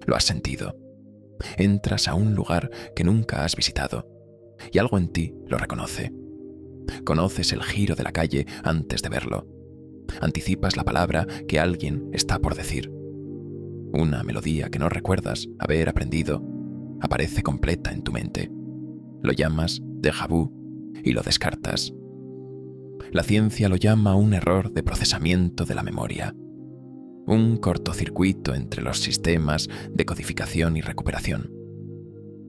Lo has sentido. Entras a un lugar que nunca has visitado y algo en ti lo reconoce. Conoces el giro de la calle antes de verlo. Anticipas la palabra que alguien está por decir. Una melodía que no recuerdas haber aprendido aparece completa en tu mente. Lo llamas déjà vu y lo descartas. La ciencia lo llama un error de procesamiento de la memoria, un cortocircuito entre los sistemas de codificación y recuperación,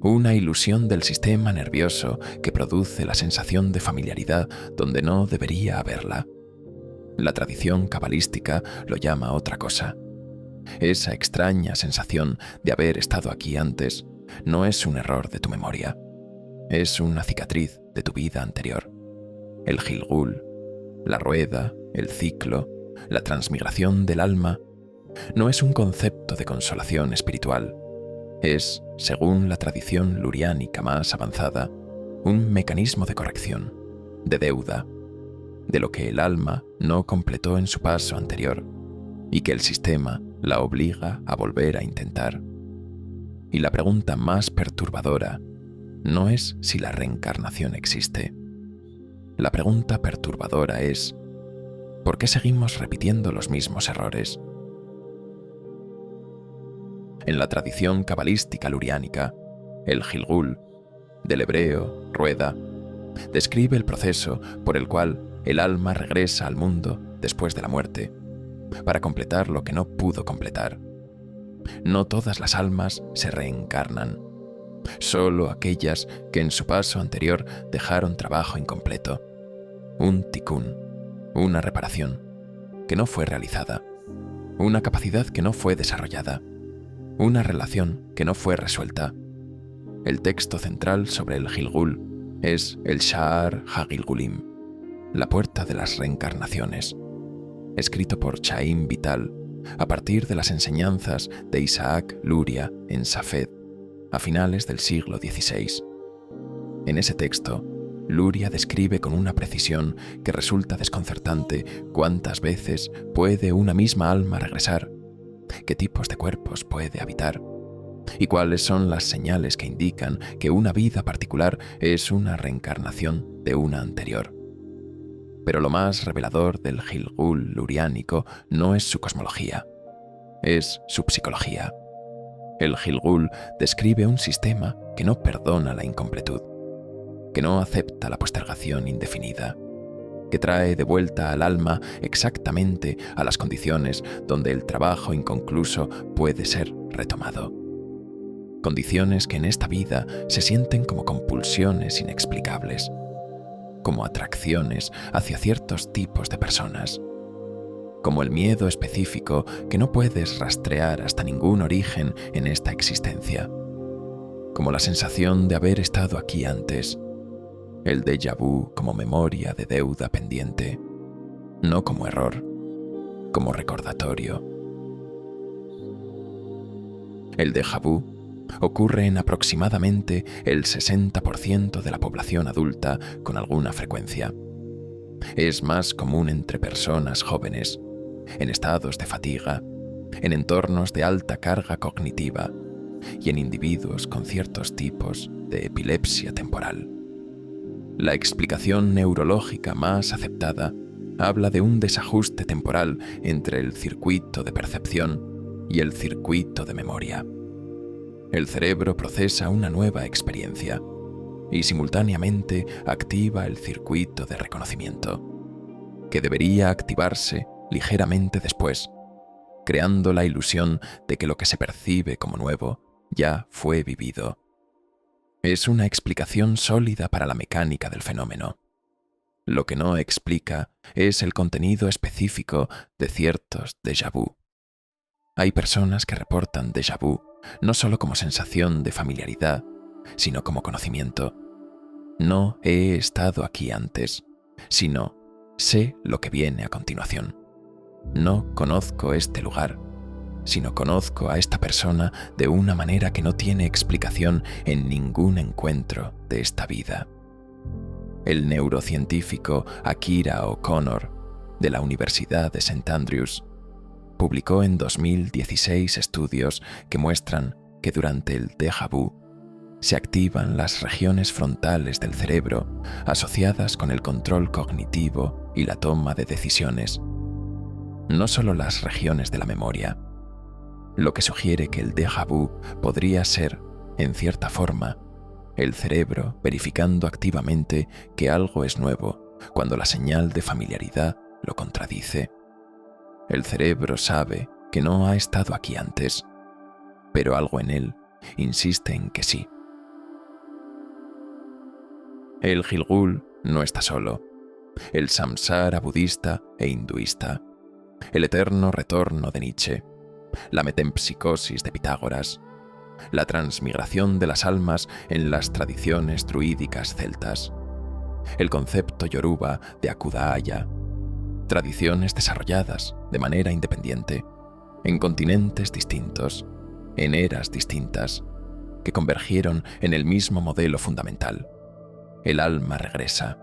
una ilusión del sistema nervioso que produce la sensación de familiaridad donde no debería haberla. La tradición cabalística lo llama otra cosa. Esa extraña sensación de haber estado aquí antes no es un error de tu memoria, es una cicatriz de tu vida anterior. El Gilgul, la rueda, el ciclo, la transmigración del alma, no es un concepto de consolación espiritual. Es, según la tradición luriánica más avanzada, un mecanismo de corrección, de deuda, de lo que el alma no completó en su paso anterior y que el sistema la obliga a volver a intentar. Y la pregunta más perturbadora no es si la reencarnación existe. La pregunta perturbadora es, ¿por qué seguimos repitiendo los mismos errores? En la tradición cabalística luriánica, el Gilgul, del hebreo rueda, describe el proceso por el cual el alma regresa al mundo después de la muerte, para completar lo que no pudo completar. No todas las almas se reencarnan, solo aquellas que en su paso anterior dejaron trabajo incompleto, un tikkun, una reparación que no fue realizada, una capacidad que no fue desarrollada, una relación que no fue resuelta. El texto central sobre el Gilgul es el Sha'ar HaGilgulim, la puerta de las reencarnaciones, escrito por Chaim Vital a partir de las enseñanzas de Isaac Luria en Safed a finales del siglo XVI. En ese texto, Luria describe con una precisión que resulta desconcertante cuántas veces puede una misma alma regresar, qué tipos de cuerpos puede habitar y cuáles son las señales que indican que una vida particular es una reencarnación de una anterior. Pero lo más revelador del Gilgul luriánico no es su cosmología, es su psicología. El Gilgul describe un sistema que no perdona la incompletud, que no acepta la postergación indefinida, que trae de vuelta al alma exactamente a las condiciones donde el trabajo inconcluso puede ser retomado. Condiciones que en esta vida se sienten como compulsiones inexplicables, como atracciones hacia ciertos tipos de personas, como el miedo específico que no puedes rastrear hasta ningún origen en esta existencia, como la sensación de haber estado aquí antes, el déjà vu como memoria de deuda pendiente, no como error, como recordatorio. El déjà vu ocurre en aproximadamente el 60% de la población adulta con alguna frecuencia. Es más común entre personas jóvenes, en estados de fatiga, en entornos de alta carga cognitiva y en individuos con ciertos tipos de epilepsia temporal. La explicación neurológica más aceptada habla de un desajuste temporal entre el circuito de percepción y el circuito de memoria. El cerebro procesa una nueva experiencia y simultáneamente activa el circuito de reconocimiento, que debería activarse ligeramente después, creando la ilusión de que lo que se percibe como nuevo ya fue vivido. Es una explicación sólida para la mecánica del fenómeno. Lo que no explica es el contenido específico de ciertos déjà vu. Hay personas que reportan déjà vu no solo como sensación de familiaridad, sino como conocimiento. No he estado aquí antes, sino sé lo que viene a continuación. No conozco este lugar, sino conozco a esta persona de una manera que no tiene explicación en ningún encuentro de esta vida. El neurocientífico Akira O'Connor, de la Universidad de St. Andrews, publicó en 2016 estudios que muestran que durante el déjà vu se activan las regiones frontales del cerebro asociadas con el control cognitivo y la toma de decisiones, no solo las regiones de la memoria, lo que sugiere que el déjà vu podría ser, en cierta forma, el cerebro verificando activamente que algo es nuevo cuando la señal de familiaridad lo contradice. El cerebro sabe que no ha estado aquí antes, pero algo en él insiste en que sí. El Gilgul no está solo. El samsara budista e hinduista, el eterno retorno de Nietzsche, la metempsicosis de Pitágoras, la transmigración de las almas en las tradiciones druídicas celtas, el concepto yoruba de Akudaya, tradiciones desarrolladas de manera independiente, en continentes distintos, en eras distintas, que convergieron en el mismo modelo fundamental. El alma regresa,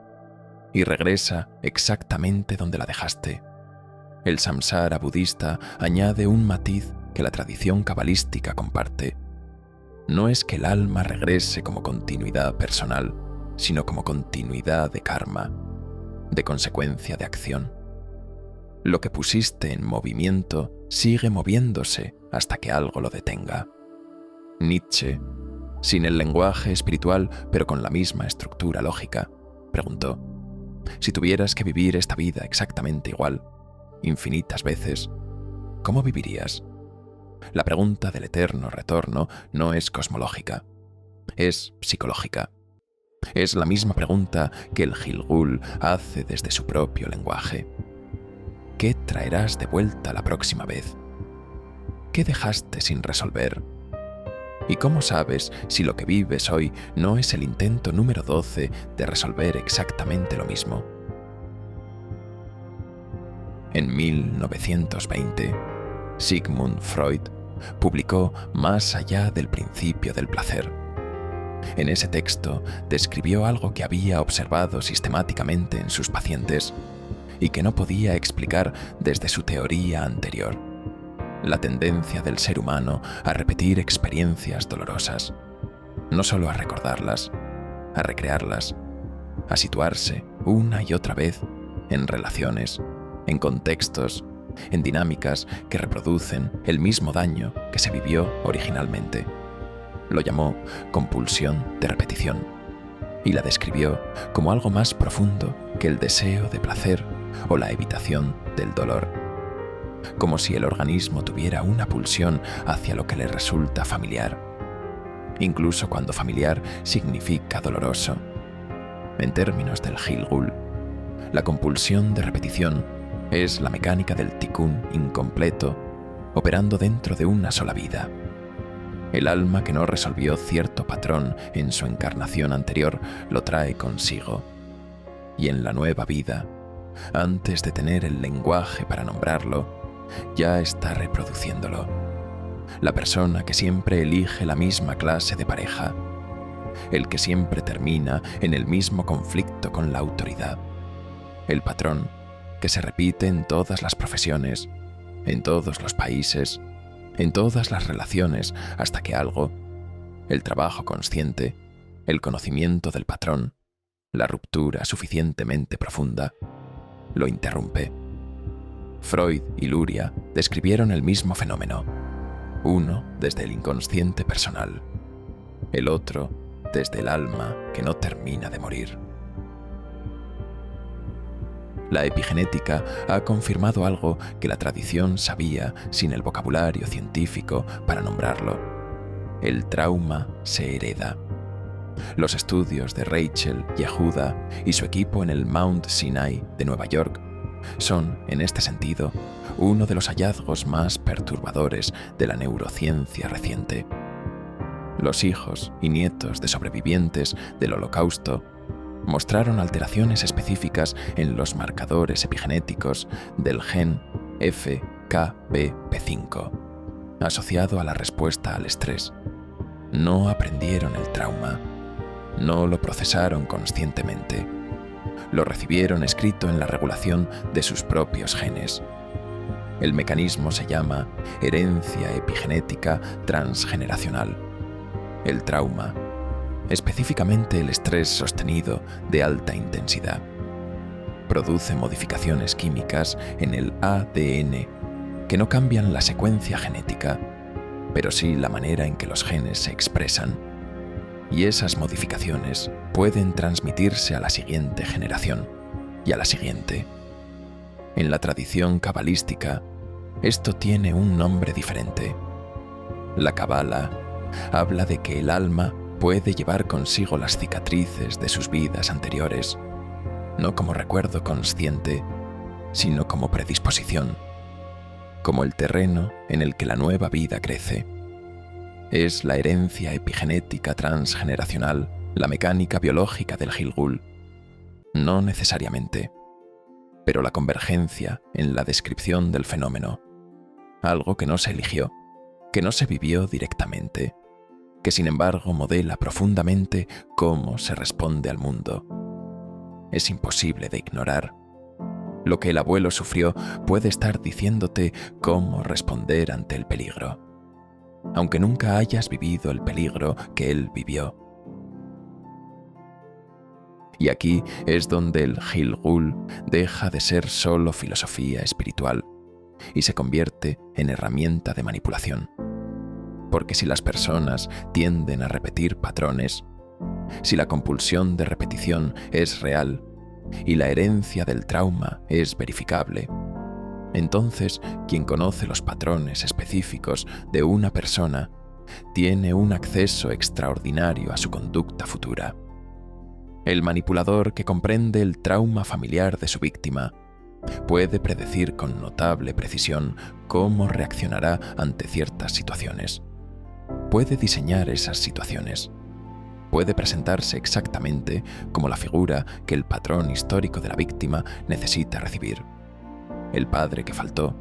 y regresa exactamente donde la dejaste. El samsara budista añade un matiz que la tradición cabalística comparte. No es que el alma regrese como continuidad personal, sino como continuidad de karma, de consecuencia de acción. Lo que pusiste en movimiento sigue moviéndose hasta que algo lo detenga. Nietzsche, sin el lenguaje espiritual pero con la misma estructura lógica, preguntó: si tuvieras que vivir esta vida exactamente igual, infinitas veces, ¿cómo vivirías? La pregunta del eterno retorno no es cosmológica, es psicológica. Es la misma pregunta que el Gilgul hace desde su propio lenguaje. ¿Qué traerás de vuelta la próxima vez? ¿Qué dejaste sin resolver? ¿Y cómo sabes si lo que vives hoy no es el intento número 12 de resolver exactamente lo mismo? En 1920, Sigmund Freud publicó Más allá del principio del placer. En ese texto describió algo que había observado sistemáticamente en sus pacientes y que no podía explicar desde su teoría anterior: la tendencia del ser humano a repetir experiencias dolorosas, no solo a recordarlas, a recrearlas, a situarse una y otra vez en relaciones, en contextos, en dinámicas que reproducen el mismo daño que se vivió originalmente. Lo llamó compulsión de repetición y la describió como algo más profundo que el deseo de placer o la evitación del dolor, como si el organismo tuviera una pulsión hacia lo que le resulta familiar, incluso cuando familiar significa doloroso. En términos del Gilgul, la compulsión de repetición es la mecánica del tikkun incompleto operando dentro de una sola vida. El alma que no resolvió cierto patrón en su encarnación anterior lo trae consigo, y en la nueva vida, antes de tener el lenguaje para nombrarlo, ya está reproduciéndolo. La persona que siempre elige la misma clase de pareja, el que siempre termina en el mismo conflicto con la autoridad, el patrón que se repite en todas las profesiones, en todos los países, en todas las relaciones, hasta que algo, el trabajo consciente, el conocimiento del patrón, la ruptura suficientemente profunda, lo interrumpe. Freud y Luria describieron el mismo fenómeno, uno desde el inconsciente personal, el otro desde el alma que no termina de morir. La epigenética ha confirmado algo que la tradición sabía sin el vocabulario científico para nombrarlo: el trauma se hereda. Los estudios de Rachel Yehuda y su equipo en el Mount Sinai de Nueva York son, en este sentido, uno de los hallazgos más perturbadores de la neurociencia reciente. Los hijos y nietos de sobrevivientes del Holocausto mostraron alteraciones específicas en los marcadores epigenéticos del gen FKBP5, asociado a la respuesta al estrés. No aprendieron el trauma, no lo procesaron conscientemente, lo recibieron escrito en la regulación de sus propios genes. El mecanismo se llama herencia epigenética transgeneracional. El trauma, específicamente el estrés sostenido de alta intensidad, produce modificaciones químicas en el ADN que no cambian la secuencia genética, pero sí la manera en que los genes se expresan. Y esas modificaciones pueden transmitirse a la siguiente generación y a la siguiente. En la tradición cabalística, esto tiene un nombre diferente. La Cabala habla de que el alma puede llevar consigo las cicatrices de sus vidas anteriores, no como recuerdo consciente, sino como predisposición, como el terreno en el que la nueva vida crece. Es la herencia epigenética transgeneracional, la mecánica biológica del Gilgul. No necesariamente, pero la convergencia en la descripción del fenómeno, algo que no se eligió, que no se vivió directamente, que sin embargo modela profundamente cómo se responde al mundo. Es imposible de ignorar. Lo que el abuelo sufrió puede estar diciéndote cómo responder ante el peligro, aunque nunca hayas vivido el peligro que él vivió. Y aquí es donde el Gilgul deja de ser solo filosofía espiritual y se convierte en herramienta de manipulación. Porque si las personas tienden a repetir patrones, si la compulsión de repetición es real y la herencia del trauma es verificable, entonces quien conoce los patrones específicos de una persona tiene un acceso extraordinario a su conducta futura. El manipulador que comprende el trauma familiar de su víctima puede predecir con notable precisión cómo reaccionará ante ciertas situaciones. Puede diseñar esas situaciones. Puede presentarse exactamente como la figura que el patrón histórico de la víctima necesita recibir. El padre que faltó,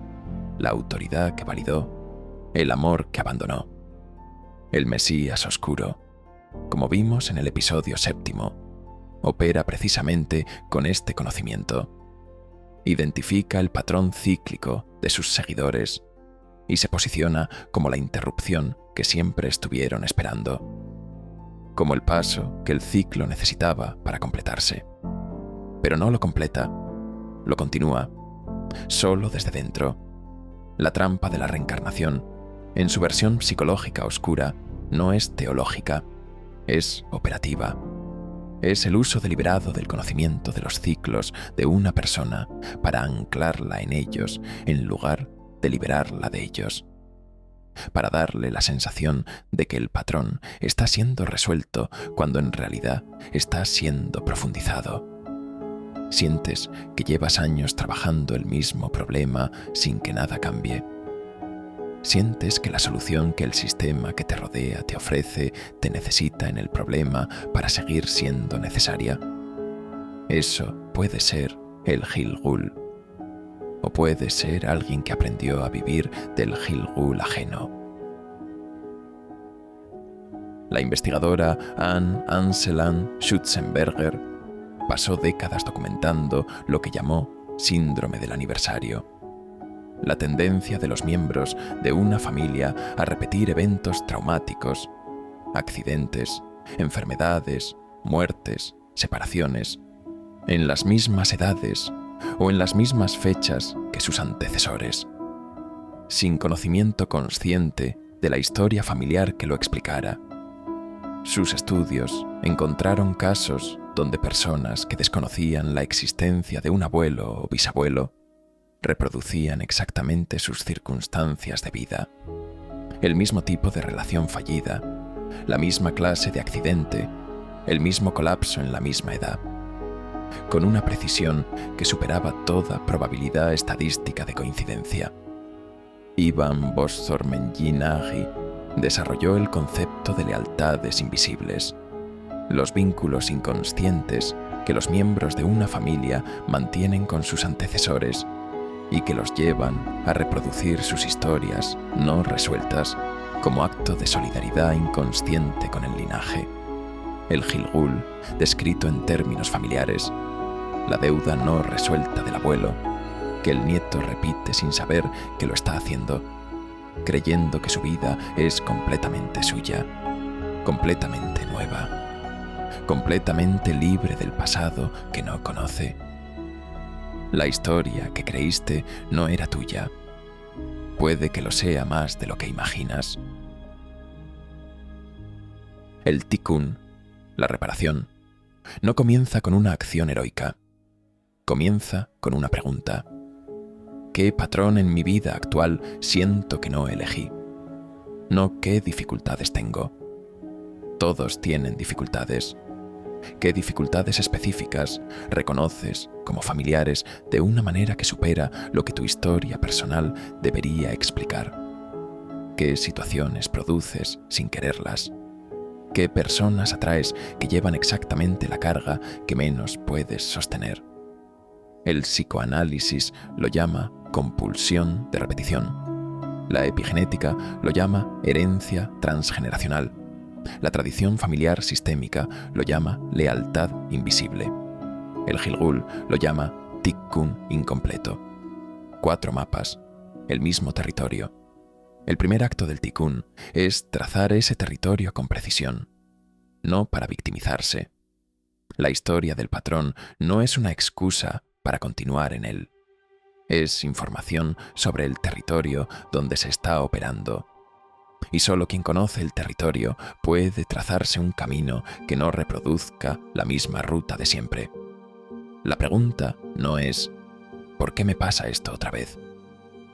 la autoridad que validó, el amor que abandonó. El Mesías oscuro, como vimos en el episodio 7, opera precisamente con este conocimiento. Identifica el patrón cíclico de sus seguidores y se posiciona como la interrupción que siempre estuvieron esperando, como el paso que el ciclo necesitaba para completarse. Pero no lo completa, lo continúa, solo desde dentro. La trampa de la reencarnación, en su versión psicológica oscura, no es teológica, es operativa. Es el uso deliberado del conocimiento de los ciclos de una persona para anclarla en ellos en lugar de liberarla de ellos, para darle la sensación de que el patrón está siendo resuelto cuando en realidad está siendo profundizado. Sientes que llevas años trabajando el mismo problema sin que nada cambie. Sientes que la solución que el sistema que te rodea te ofrece te necesita en el problema para seguir siendo necesaria. Eso puede ser el Gilgul, o puede ser alguien que aprendió a vivir del Gilgul ajeno. La investigadora Anne Anselan Schutzenberger pasó décadas documentando lo que llamó síndrome del aniversario. La tendencia de los miembros de una familia a repetir eventos traumáticos, accidentes, enfermedades, muertes, separaciones, en las mismas edades o en las mismas fechas que sus antecesores, sin conocimiento consciente de la historia familiar que lo explicara. Sus estudios encontraron casos donde personas que desconocían la existencia de un abuelo o bisabuelo reproducían exactamente sus circunstancias de vida, el mismo tipo de relación fallida, la misma clase de accidente, el mismo colapso en la misma edad, con una precisión que superaba toda probabilidad estadística de coincidencia. Ivan Boszormenyi-Nagy desarrolló el concepto de lealtades invisibles, los vínculos inconscientes que los miembros de una familia mantienen con sus antecesores y que los llevan a reproducir sus historias no resueltas como acto de solidaridad inconsciente con el linaje. El Gilgul, descrito en términos familiares, la deuda no resuelta del abuelo, que el nieto repite sin saber que lo está haciendo, creyendo que su vida es completamente suya, completamente nueva, completamente libre del pasado que no conoce. La historia que creíste no era tuya. Puede que lo sea más de lo que imaginas. El tikkun, la reparación, no comienza con una acción heroica. Comienza con una pregunta. ¿Qué patrón en mi vida actual siento que no elegí? No qué dificultades tengo. Todos tienen dificultades. ¿Qué dificultades específicas reconoces como familiares de una manera que supera lo que tu historia personal debería explicar? ¿Qué situaciones produces sin quererlas? ¿Qué personas atraes que llevan exactamente la carga que menos puedes sostener? El psicoanálisis lo llama compulsión de repetición. La epigenética lo llama herencia transgeneracional. La tradición familiar sistémica lo llama lealtad invisible. El Gilgul lo llama tikkun incompleto. 4 mapas, el mismo territorio. El primer acto del tikkun es trazar ese territorio con precisión, no para victimizarse. La historia del patrón no es una excusa para continuar en él. Es información sobre el territorio donde se está operando. Y solo quien conoce el territorio puede trazarse un camino que no reproduzca la misma ruta de siempre. La pregunta no es ¿por qué me pasa esto otra vez?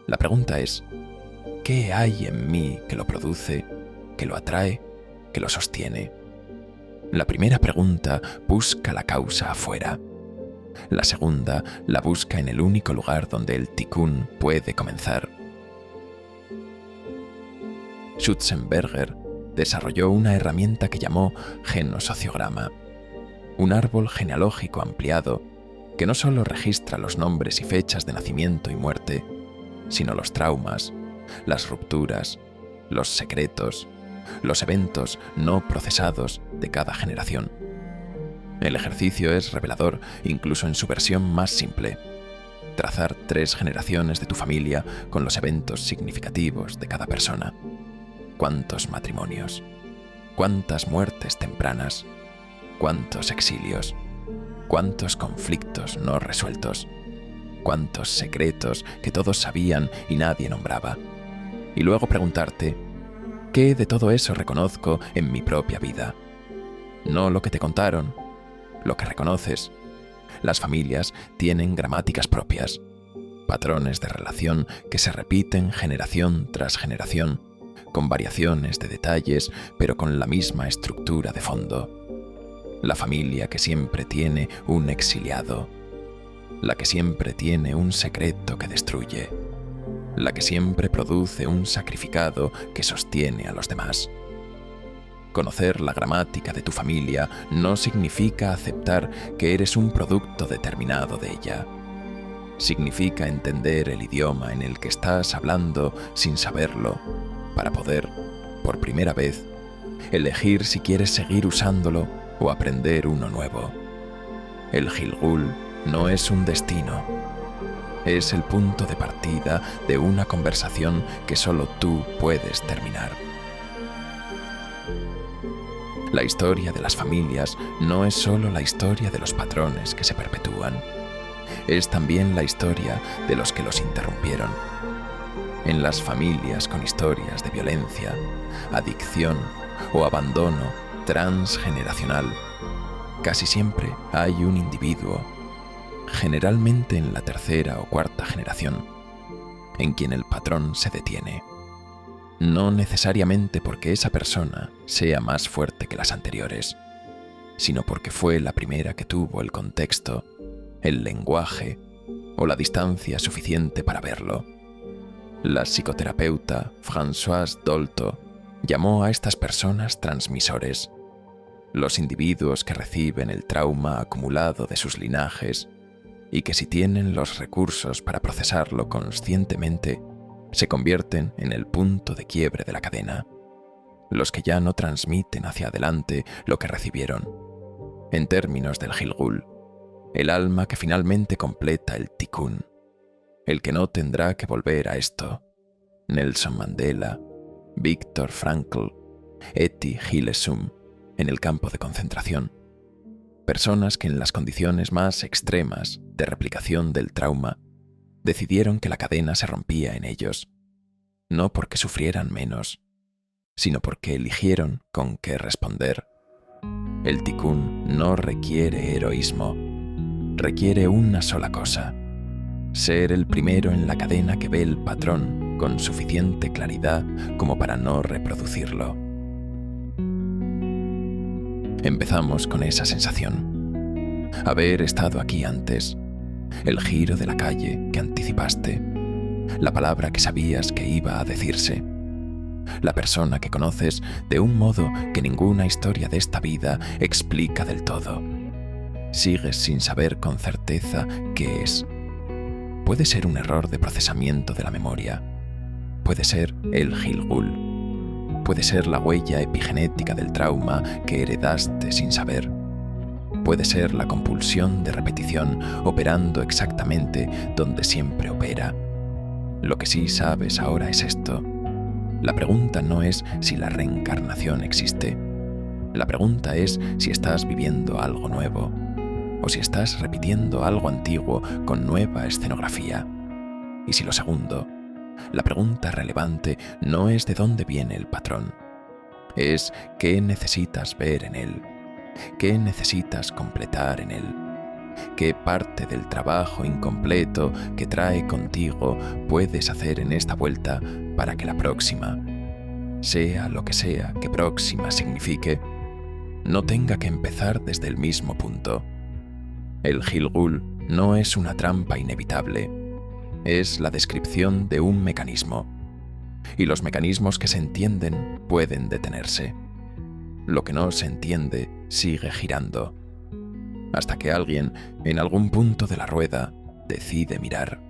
La pregunta es ¿qué hay en mí que lo produce, que lo atrae, que lo sostiene? La primera pregunta busca la causa afuera. La segunda la busca en el único lugar donde el tikkun puede comenzar. Schutzenberger desarrolló una herramienta que llamó genosociograma, un árbol genealógico ampliado que no solo registra los nombres y fechas de nacimiento y muerte, sino los traumas, las rupturas, los secretos, los eventos no procesados de cada generación. El ejercicio es revelador incluso en su versión más simple. Trazar 3 generaciones de tu familia con los eventos significativos de cada persona. ¿Cuántos matrimonios? ¿Cuántas muertes tempranas? ¿Cuántos exilios? ¿Cuántos conflictos no resueltos? ¿Cuántos secretos que todos sabían y nadie nombraba? Y luego preguntarte, ¿qué de todo eso reconozco en mi propia vida? No lo que te contaron, lo que reconoces. Las familias tienen gramáticas propias, patrones de relación que se repiten generación tras generación, con variaciones de detalles, pero con la misma estructura de fondo. La familia que siempre tiene un exiliado, la que siempre tiene un secreto que destruye, la que siempre produce un sacrificado que sostiene a los demás. Conocer la gramática de tu familia no significa aceptar que eres un producto determinado de ella. Significa entender el idioma en el que estás hablando sin saberlo, para poder, por primera vez, elegir si quieres seguir usándolo o aprender uno nuevo. El Gilgul no es un destino. Es el punto de partida de una conversación que solo tú puedes terminar. La historia de las familias no es solo la historia de los patrones que se perpetúan. Es también la historia de los que los interrumpieron. En las familias con historias de violencia, adicción o abandono transgeneracional, casi siempre hay un individuo, generalmente en la 3ª o 4ª generación, en quien el patrón se detiene. No necesariamente porque esa persona sea más fuerte que las anteriores, sino porque fue la primera que tuvo el contexto, el lenguaje o la distancia suficiente para verlo. La psicoterapeuta Françoise Dolto llamó a estas personas transmisores, los individuos que reciben el trauma acumulado de sus linajes y que si tienen los recursos para procesarlo conscientemente, se convierten en el punto de quiebre de la cadena, los que ya no transmiten hacia adelante lo que recibieron. En términos del Gilgul, el alma que finalmente completa el tikkun, el que no tendrá que volver a esto. Nelson Mandela, Viktor Frankl, Etty Hillesum, en el campo de concentración. Personas que en las condiciones más extremas de replicación del trauma decidieron que la cadena se rompía en ellos, no porque sufrieran menos, sino porque eligieron con qué responder. El tikkun no requiere heroísmo, requiere una sola cosa: ser el primero en la cadena que ve el patrón con suficiente claridad como para no reproducirlo. Empezamos con esa sensación. Haber estado aquí antes, el giro de la calle que anticipaste, la palabra que sabías que iba a decirse, la persona que conoces de un modo que ninguna historia de esta vida explica del todo. Sigues sin saber con certeza qué es. Puede ser un error de procesamiento de la memoria, puede ser el Gilgul, puede ser la huella epigenética del trauma que heredaste sin saber, puede ser la compulsión de repetición operando exactamente donde siempre opera. Lo que sí sabes ahora es esto: la pregunta no es si la reencarnación existe. La pregunta es si estás viviendo algo nuevo, o si estás repitiendo algo antiguo con nueva escenografía. Y si lo segundo, la pregunta relevante no es de dónde viene el patrón, es qué necesitas ver en él, qué necesitas completar en él, qué parte del trabajo incompleto que trae contigo puedes hacer en esta vuelta para que la próxima, sea lo que sea que próxima signifique, no tenga que empezar desde el mismo punto. El Gilgul no es una trampa inevitable, es la descripción de un mecanismo, y los mecanismos que se entienden pueden detenerse. Lo que no se entiende sigue girando, hasta que alguien, en algún punto de la rueda, decide mirar.